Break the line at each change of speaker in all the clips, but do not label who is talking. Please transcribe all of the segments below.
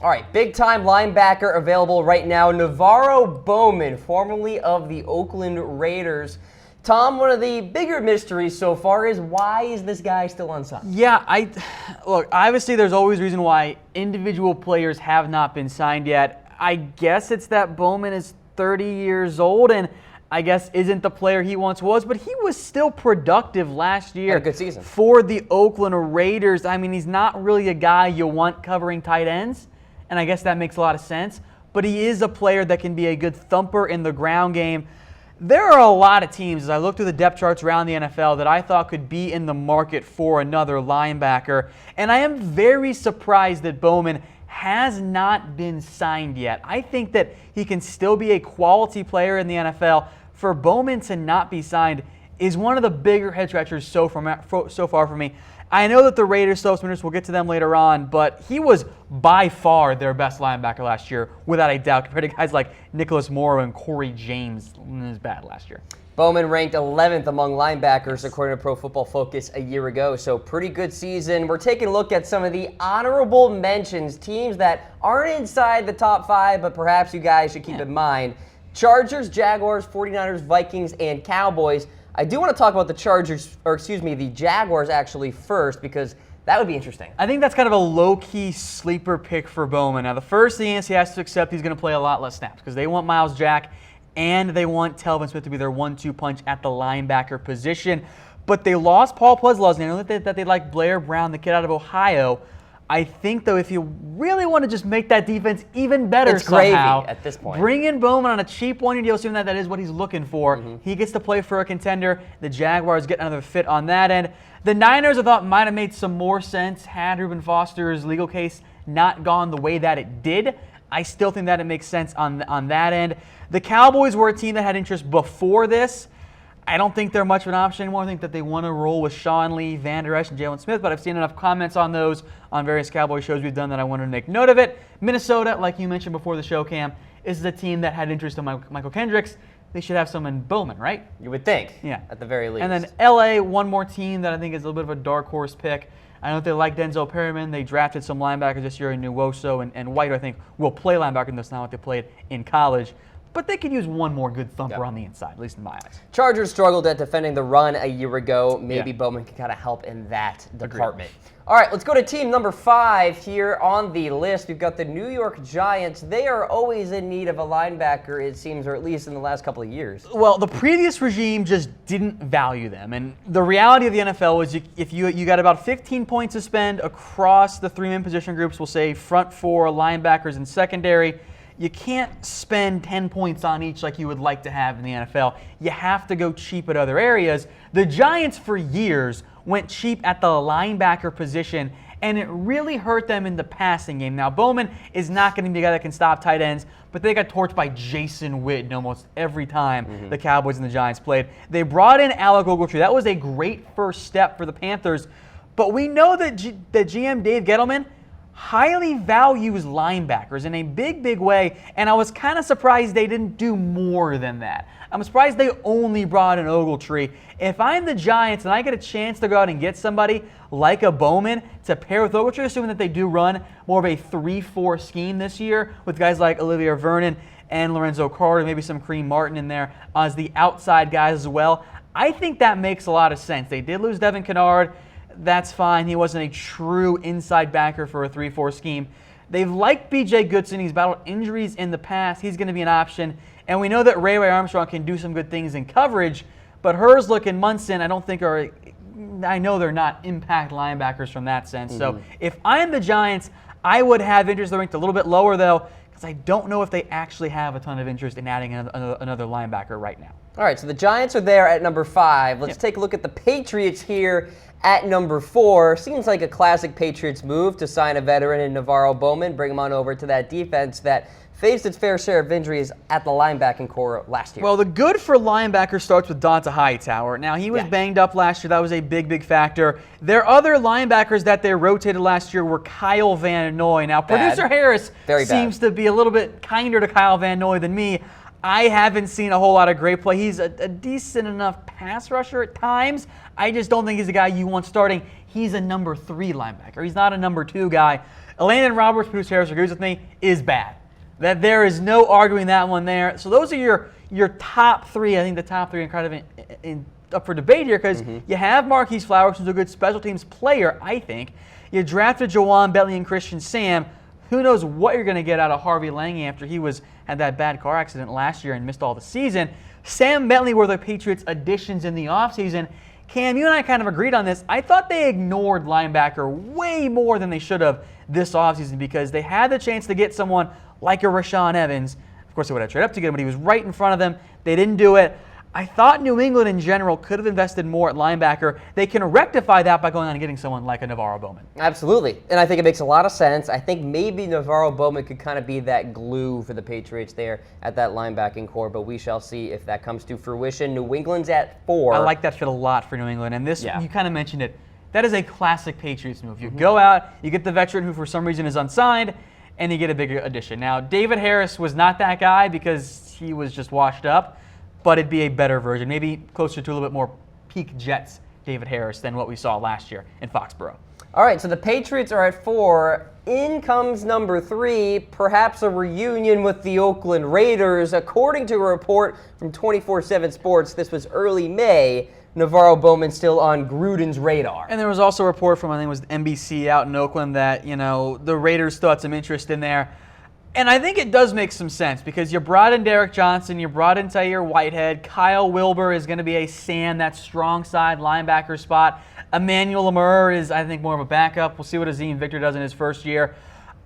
All right, big-time linebacker available right now, Navarro Bowman, formerly of the Oakland Raiders. Tom, one of the bigger mysteries so far is why is this guy still unsigned?
Yeah, look, obviously there's always reason why individual players have not been signed yet. I guess it's that Bowman is 30 years old and I guess isn't the player he once was, but he was still productive last year.
Had a good season.
For the Oakland Raiders. I mean, he's not really a guy you want covering tight ends, and I guess that makes a lot of sense, but he is a player that can be a good thumper in the ground game. There are a lot of teams, as I look through the depth charts around the NFL, that I thought could be in the market for another linebacker. And I am very surprised that Bowman has not been signed yet. I think that he can still be a quality player in the NFL. For Bowman to not be signed is one of the bigger head scratchers so far for me. I know that the Raiders still have some interest. We'll get to them later on, but he was by far their best linebacker last year, without a doubt, compared to guys like Nicholas Morrow and Corey James. It was bad last year.
Bowman ranked 11th among linebackers according to Pro Football Focus a year ago, so pretty good season. We're taking a look at some of the honorable mentions, teams that aren't inside the top 5, but perhaps you guys should keep in mind. Chargers, Jaguars, 49ers, Vikings, and Cowboys. I do want to talk about the Jaguars actually first, because that would be interesting.
I think that's kind of a low-key sleeper pick for Bowman. Now, the first thing is he has to accept he's going to play a lot less snaps because they want Myles Jack and they want Telvin Smith to be their 1-2 punch at the linebacker position. But they lost Paul Pleslosny. I know that they like Blair Brown, the kid out of Ohio. I think, though, if you really want to just make that defense even better
it's
somehow,
gravy at this point.
Bring in Bowman on a cheap one-year deal, assuming that is what he's looking for. He gets to play for a contender. The Jaguars get another fit on that end. The Niners, I thought, might have made some more sense had Reuben Foster's legal case not gone the way that it did. I still think that it makes sense on that end. The Cowboys were a team that had interest before this. I don't think they're much of an option anymore. I think that they want to roll with Sean Lee, Van Der Esch, and Jalen Smith, but I've seen enough comments on those on various Cowboy shows we've done that I wanted to make note of it. Minnesota, like you mentioned before the show, Cam, is a team that had interest in Michael Kendricks. They should have some in Bowman, right?
You would think,
yeah,
at the very least.
And then LA, one more team that I think is a little bit of a dark horse pick. I know they like Denzel Perriman. They drafted some linebackers this year in Nwosu and White, I think, will play linebacker, and that's not what they played in college. But they could use one more good thumper on the inside, at least in my eyes.
Chargers struggled at defending the run a year ago. Maybe Bowman can kind of help in that department.
Agreed.
All right, let's go to team number 5 here on the list. We've got the New York Giants. They are always in need of a linebacker, it seems, or at least in the last couple of years.
Well, the previous regime just didn't value them. And the reality of the NFL is if you got about 15 points to spend across the 3-man position groups, we'll say front 4, linebackers, and secondary, you can't spend 10 points on each like you would like to have in the NFL. You have to go cheap at other areas. The Giants, for years, went cheap at the linebacker position, and it really hurt them in the passing game. Now, Bowman is not going to be a guy that can stop tight ends, but they got torched by Jason Witten almost every time the Cowboys and the Giants played. They brought in Alec Ogletree. That was a great first step for the Panthers, but we know that GM Dave Gettleman highly values linebackers in a big way, and I was kind of surprised they didn't do more than that. I'm surprised they only brought in Ogletree. If I'm the Giants and I get a chance to go out and get somebody like a Bowman to pair with Ogletree, assuming that they do run more of a 3-4 scheme this year with guys like Olivier Vernon and Lorenzo Carter, maybe some Kareem Martin in there as the outside guys as well, I think that makes a lot of sense. They did lose Devin Kennard. That's fine. He wasn't a true inside backer for a 3-4 scheme. They've liked B.J. Goodson. He's battled injuries in the past. He's going to be an option. And we know that Ray Armstrong can do some good things in coverage, but Herzlich and Munson I don't think are – I know they're not impact linebackers from that sense. So if I'm the Giants, I would have interest. They're ranked a little bit lower, though, because I don't know if they actually have a ton of interest in adding another linebacker right now.
All right, so the Giants are there at number 5. Let's take a look at the Patriots here at number 4. Seems like a classic Patriots move to sign a veteran in Navarro Bowman, bring him on over to that defense that faced its fair share of injuries at the linebacking core last year.
Well, the good for linebacker starts with Donta Hightower. Now, he was banged up last year. That was a big factor. Their other linebackers that they rotated last year were Kyle Van Noy. Now, producer Harris seems to be a little bit kinder to Kyle Van Noy than me. I haven't seen a whole lot of great play. He's a decent enough pass rusher at times. I just don't think he's a guy you want starting. He's a number 3 linebacker. He's not a number 2 guy. Landon Roberts, producer Harris agrees with me, is bad. That there is no arguing that one there. So those are your top three. I think the top three are kind of up for debate here because you have Marquise Flowers, who's a good special teams player, I think. You drafted Jawan Bentley and Christian Sam. Who knows what you're going to get out of Harvey Lange after he had that bad car accident last year and missed all the season. Sam Bentley were the Patriots' additions in the offseason. Cam, you and I kind of agreed on this. I thought they ignored linebacker way more than they should have this offseason because they had the chance to get someone like a Rashaan Evans. Of course, they would have traded up to get him, but he was right in front of them. They didn't do it. I thought New England in general could have invested more at linebacker. They can rectify that by going on and getting someone like a NaVorro Bowman.
Absolutely. And I think it makes a lot of sense. I think maybe NaVorro Bowman could kind of be that glue for the Patriots there at that linebacking core, but we shall see if that comes to fruition. New England's at 4.
I like that fit a lot for New England. And this, you kind of mentioned it, that is a classic Patriots move. You go out, you get the veteran who for some reason is unsigned, and you get a bigger addition. Now, David Harris was not that guy because he was just washed up, but it'd be a better version, maybe closer to a little bit more peak Jets David Harris than what we saw last year in Foxborough.
All right, so the Patriots are at 4. In comes number 3, perhaps a reunion with the Oakland Raiders. According to a report from 24/7 Sports, this was early May, NaVorro Bowman still on Gruden's radar.
And there was also a report from, I think it was NBC out in Oakland, that, the Raiders thought some interest in there. And I think it does make some sense because you brought in Derek Johnson, you brought in Tahir Whitehead, Kyle Wilbur is going to be a Sam, that strong side linebacker spot. Emmanuel Lemur is, I think, more of a backup. We'll see what Azeem Victor does in his first year.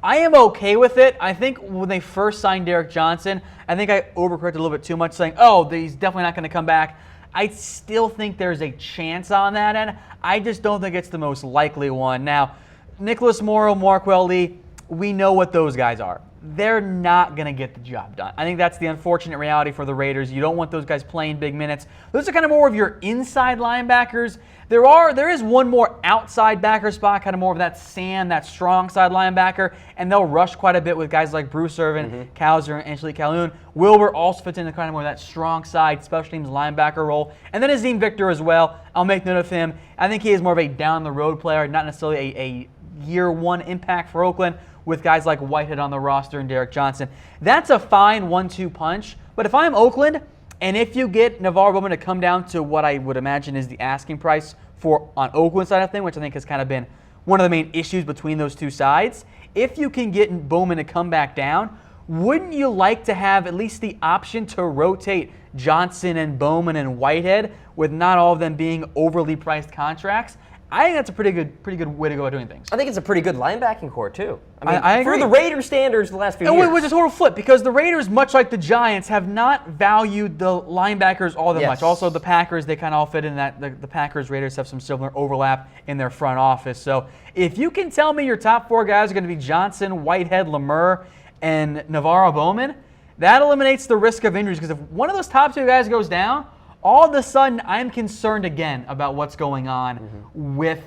I am okay with it. I think when they first signed Derek Johnson, I think I overcorrected a little bit too much, saying, oh, he's definitely not going to come back. I still think there's a chance on that end. I just don't think it's the most likely one. Now, Nicholas Morrow, Marquel Lee, we know what those guys are. They're not going to get the job done. I think that's the unfortunate reality for the Raiders. You don't want those guys playing big minutes. Those are kind of more of your inside linebackers. There is one more outside backer spot, kind of more of that Sam, that strong side linebacker, and they'll rush quite a bit with guys like Bruce Irvin, Cowser, and Angelique Calhoun. Wilbur also fits into kind of more of that strong side special teams linebacker role. And then Azeem Victor as well. I'll make note of him. I think he is more of a down-the-road player, not necessarily a year one impact for Oakland, with guys like Whitehead on the roster and Derek Johnson. That's a fine 1-2 punch. But if I'm Oakland, and if you get NaVorro Bowman to come down to what I would imagine is the asking price for on Oakland's side of thing, which I think has kind of been one of the main issues between those two sides, if you can get Bowman to come back down, wouldn't you like to have at least the option to rotate Johnson and Bowman and Whitehead with not all of them being overly priced contracts? I think that's a pretty good way to go about doing things.
I think it's a pretty good linebacking core, too.
I agree.
For the Raiders standards the last few years.
It was a total flip because the Raiders, much like the Giants, have not valued the linebackers all that much. Also, the Packers, they kind of all fit in that. The Packers, Raiders have some similar overlap in their front office. So if you can tell me your top 4 guys are going to be Johnson, Whitehead, Lemur, and NaVorro Bowman, that eliminates the risk of injuries because if one of those top 2 guys goes down, all of a sudden, I'm concerned again about what's going on with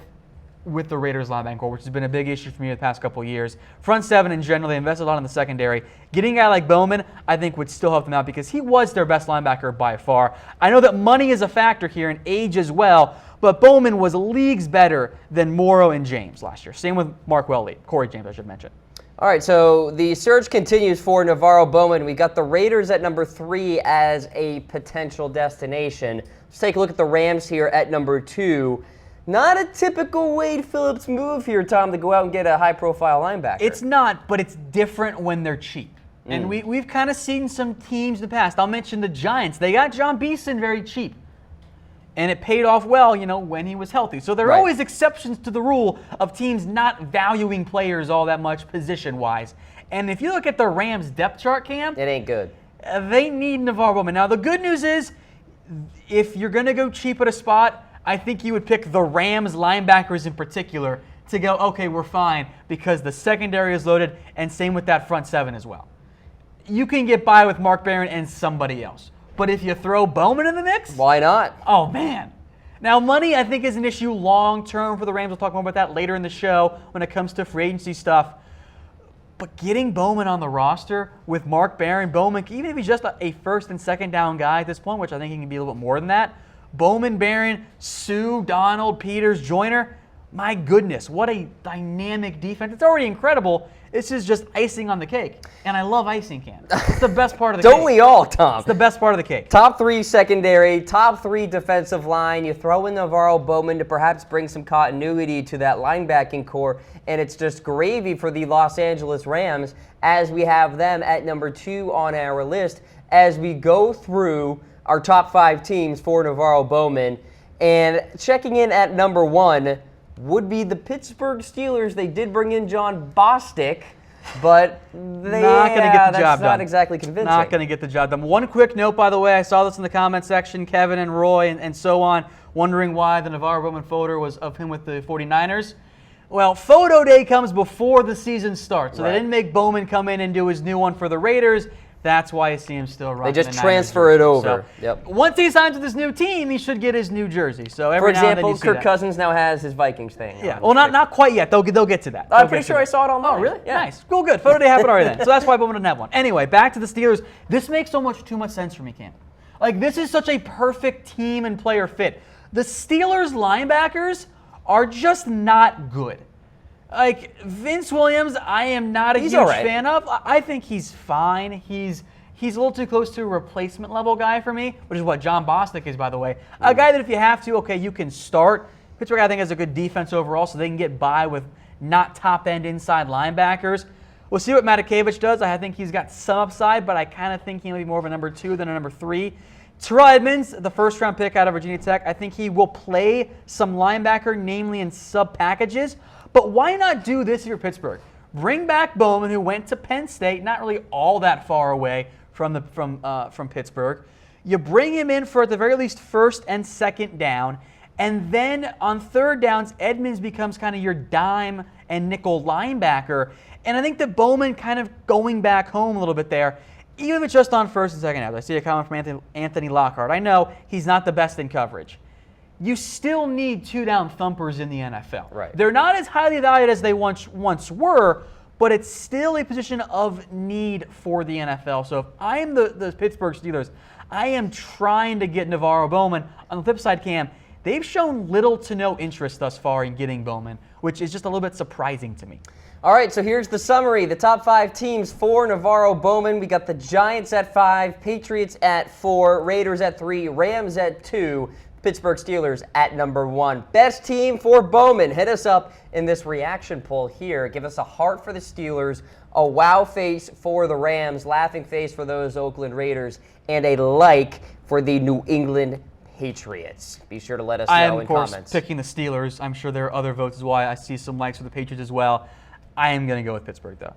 the Raiders linebacking core, which has been a big issue for me the past couple of years. Front 7 in general, they invested a lot in the secondary. Getting a guy like Bowman, I think, would still help them out because he was their best linebacker by far. I know that money is a factor here and age as well, but Bowman was leagues better than Morrow and James last year. Same with Marquel Lee, Corey James, I should mention.
All right, so the search continues for NaVorro Bowman. We got the Raiders at number 3 as a potential destination. Let's take a look at the Rams here at number 2. Not a typical Wade Phillips move here, Tom, to go out and get a high-profile linebacker.
It's not, but it's different when they're cheap. And we've kind of seen some teams in the past. I'll mention the Giants. They got John Beeson very cheap. And it paid off well, when he was healthy. So there are always exceptions to the rule of teams not valuing players all that much position-wise. And if you look at the Rams depth chart, Cam,
it ain't good.
They need NaVorro Bowman. Now, the good news is, if you're going to go cheap at a spot, I think you would pick the Rams linebackers in particular to go, okay, we're fine, because the secondary is loaded, and same with that front 7 as well. You can get by with Mark Barron and somebody else. But if you throw Bowman in the mix?
Why not?
Oh, man. Now, money, I think, is an issue long-term for the Rams. We'll talk more about that later in the show when it comes to free agency stuff. But getting Bowman on the roster with Mark Barron, Bowman, even if he's just a first and second down guy at this point, which I think he can be a little bit more than that, Bowman, Barron, Sue, Donald, Peters, Joyner, My goodness, what a dynamic defense. It's already incredible. This is just icing on the cake. And I love icing, Cam. It's the best part of the cake.
Don't we all, Tom?
It's the best part of the cake.
Top 3 secondary, top 3 defensive line. You throw in Navarro Bowman to perhaps bring some continuity to that linebacking core, and it's just gravy for the Los Angeles Rams as we have them at number 2 on our list as we go through our top 5 teams for Navarro Bowman. And checking in at number 1 would be the Pittsburgh Steelers. They did bring in John Bostic, but
not going to get the job done.
Not exactly convincing.
Not going to get the job done. One quick note, by the way, I saw this in the comment section, Kevin and Roy and so on, wondering why the Navarro Bowman photo was of him with the 49ers. Well, photo day comes before the season starts, so They didn't make Bowman come in and do his new one for the Raiders. That's why you see him still rocking.
They just transfer it over.
So, once he signs with this new team, he should get his new jersey. So every
For example, Kirk Cousins now has his Vikings thing.
Yeah. Well, not quite yet. They'll get to that.
I'm pretty sure I saw it online.
Oh, really?
Yeah.
Nice. Cool. Good. Photo day happened already then. So that's why Bowman didn't have one. Anyway, back to the Steelers. This makes too much sense for me, Cam. Like, this is such a perfect team and player fit. The Steelers linebackers are just not good. Like, Vince Williams, I am not a huge fan of. I think he's fine. He's a little too close to a replacement level guy for me, which is what John Bostic is, by the way. A guy that if you have to, okay, you can start. Pittsburgh, I think, has a good defense overall, so they can get by with not top-end inside linebackers. We'll see what Matakevich does. I think he's got some upside, but I kind of think he may be more of a number 2 than a number 3. Terrell Edmonds, the first-round pick out of Virginia Tech, I think he will play some linebacker, namely in sub-packages. But why not do this if you're Pittsburgh? Bring back Bowman, who went to Penn State, not really all that far away from Pittsburgh. You bring him in for at the very least first and second down, and then on third downs, Edmonds becomes kind of your dime and nickel linebacker. And I think that Bowman kind of going back home a little bit there, even if it's just on first and second downs. I see a comment from Anthony Lockhart. I know he's not the best in coverage. You still need 2-down thumpers in the NFL.
Right.
They're not as highly valued as they once were, but it's still a position of need for the NFL. So if I am the Pittsburgh Steelers, I am trying to get Navarro Bowman. On the flip side, Cam, they've shown little to no interest thus far in getting Bowman, which is just a little bit surprising to me.
All right, so here's the summary. The top 5 teams for Navarro Bowman. We got the Giants at 5, Patriots at 4, Raiders at 3, Rams at 2, Pittsburgh Steelers at number 1. Best team for Bowman. Hit us up in this reaction poll here. Give us a heart for the Steelers, a wow face for the Rams, laughing face for those Oakland Raiders, and a like for the New England Patriots. Be sure to let us know in comments.
I am, of course, picking the Steelers. I'm sure there are other votes as well. I see some likes for the Patriots as well. I am going to go with Pittsburgh, though.